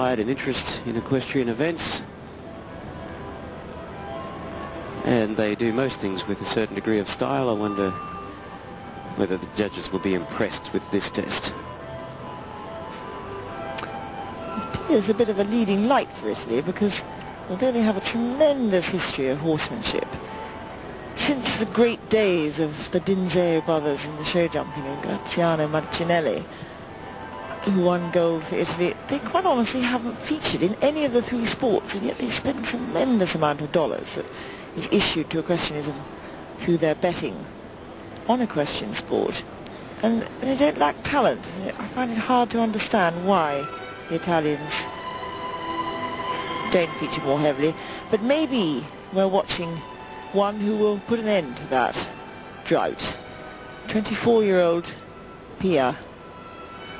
an interest in equestrian events, and they do most things with a certain degree of style. I wonder whether the judges will be impressed with this test. Pia's a bit of a leading light for Italy because although they have a tremendous history of horsemanship, since the great days of the Dinzeo brothers in the show jumping and Graziano Marcinelli, who won gold for Italy, they quite honestly haven't featured in any of the three sports, and yet they spend a tremendous amount of dollars that is issued to equestrianism through their betting on equestrian sport. And they don't lack talent. I find it hard to understand why the Italians don't feature more heavily, but maybe we're watching one who will put an end to that drought. 24-year-old Pia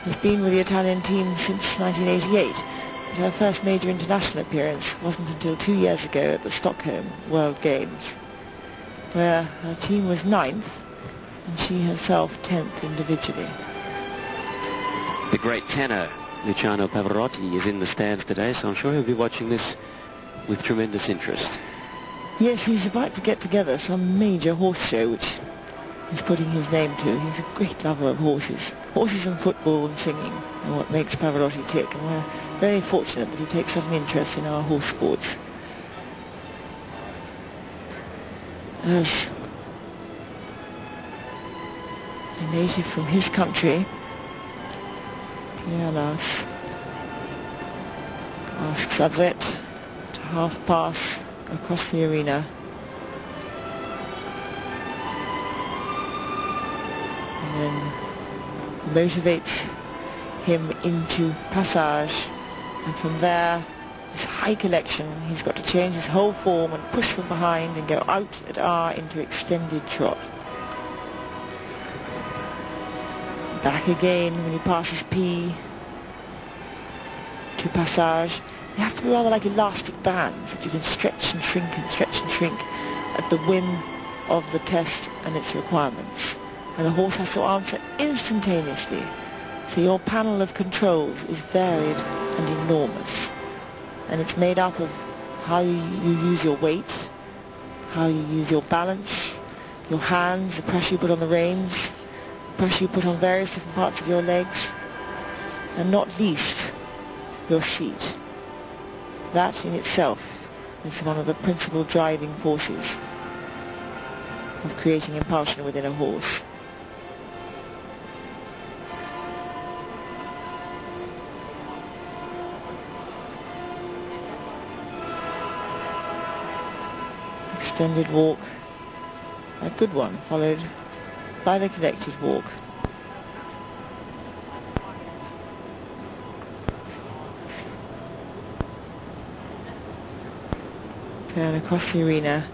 has been with the Italian team since 1988, but her first major international appearance wasn't until 2 years ago at the Stockholm World Games, where her team was 9th and she herself 10th individually. The great tenor Luciano Pavarotti is in the stands today, so I'm sure he'll be watching this with tremendous interest. Yes, he's about to get together some major horse show which he's putting his name to. He's a great lover of horses. Horses and football and singing are what makes Pavarotti tick, and we're very fortunate that he takes such an interest in our horse sports. As a native from his country, Pia Laus asks Adrett to half pass across the arena. And then motivates him into passage, and from there his high collection, he's got to change his whole form and push from behind and go out at R into extended trot. Back again when he passes P to passage. They have to be rather like elastic bands that you can stretch and shrink and stretch and shrink at the whim of the test and its requirements. And the horse has to answer instantaneously. So your panel of controls is varied and enormous. And it's made up of how you use your weight, how you use your balance, your hands, the pressure you put on the reins, the pressure you put on various different parts of your legs, and not least, your seat. That in itself is one of the principal driving forces of creating impulsion within a horse. Extended walk, a good one, followed by the connected walk. Turn across the arena,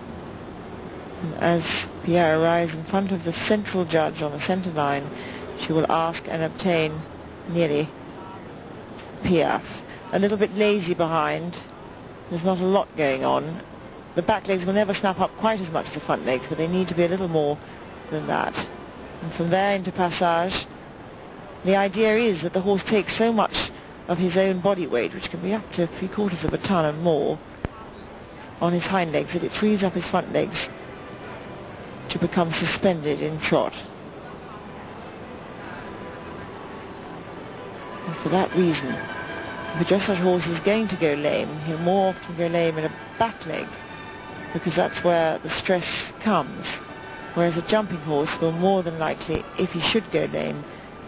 and as Pia arrives in front of the central judge on the centre line, she will ask and obtain nearly Piaf. A little bit lazy behind, there's not a lot going on. The back legs will never snap up quite as much as the front legs, but they need to be a little more than that. And from there into passage, the idea is that the horse takes so much of his own body weight, which can be up to 3/4 of a ton and more, on his hind legs, that it frees up his front legs to become suspended in trot. And for that reason, if a dressage horse is going to go lame, he'll more often go lame in a back leg, because that's where the stress comes, whereas a jumping horse will more than likely, if he should go lame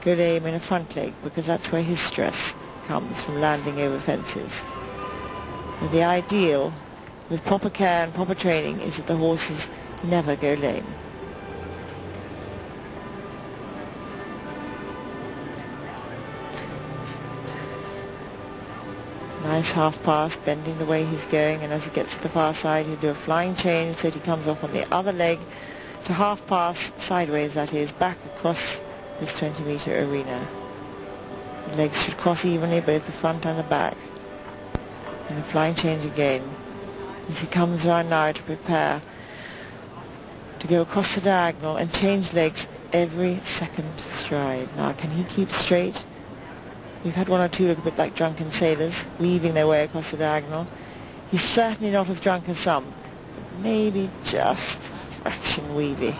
in a front leg, because that's where his stress comes from landing over fences. And the ideal, with proper care and proper training, is that the horses never go lame. Nice half pass, bending the way he's going, and as he gets to the far side he'll do a flying change so that he comes off on the other leg to half pass, sideways that is, back across this 20-metre arena. The legs should cross evenly, both the front and the back. And a flying change again, as he comes around now to prepare to go across the diagonal and change legs every second stride. Now, can he keep straight? We've had one or two look a bit like drunken sailors, weaving their way across the diagonal. He's certainly not as drunk as some, but maybe just a fraction weavy.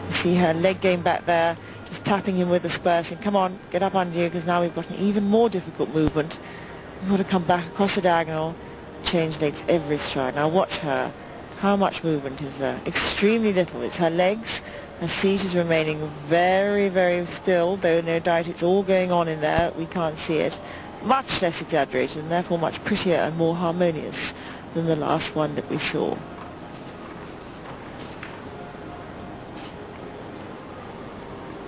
You see her leg game back there, just tapping him with the spur, saying, come on, get up under you, because now we've got an even more difficult movement. We've got to come back across the diagonal, change legs every stride. Now watch her. How much movement is there? Extremely little. It's her legs. Her seat is remaining very, very still, though no doubt it's all going on in there. We can't see it. Much less exaggerated and therefore much prettier and more harmonious than the last one that we saw.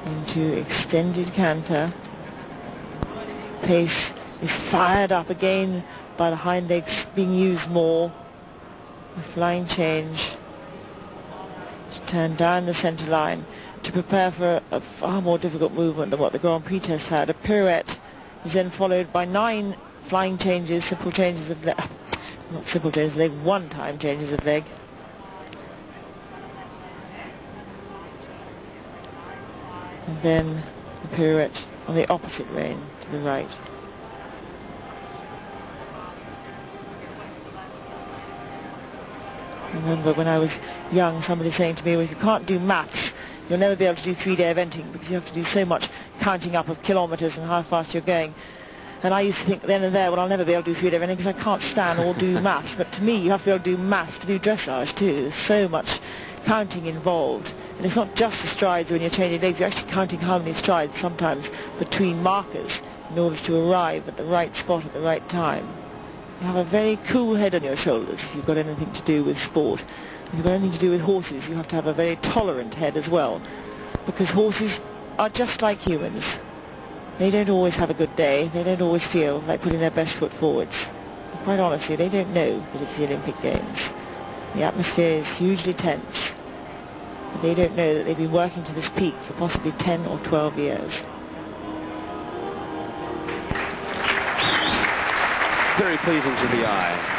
Into extended canter. Pace is fired up again by the hind legs being used more. A flying change. Turn down the centre line to prepare for a far more difficult movement than what the Grand Prix test had. A pirouette is then followed by 9 flying changes, simple changes of leg, not simple changes of leg, one-time changes of leg. And then the pirouette on the opposite rein to the right. I remember when I was young, somebody saying to me, well, if you can't do maths, you'll never be able to do 3-day eventing because you have to do so much counting up of kilometres and how fast you're going. And I used to think then and there, well, I'll never be able to do 3-day eventing because I can't stand or do maths. But to me, you have to be able to do maths to do dressage too. There's so much counting involved. And it's not just the strides when you're changing legs, you're actually counting how many strides sometimes between markers in order to arrive at the right spot at the right time. You have a very cool head on your shoulders if you've got anything to do with sport. If you've got anything to do with horses, you have to have a very tolerant head as well, because horses are just like humans. They don't always have a good day. They don't always feel like putting their best foot forwards. And quite honestly, they don't know that it's the Olympic Games. The atmosphere is hugely tense. But they don't know that they've been working to this peak for possibly 10 or 12 years. Very pleasing to the eye.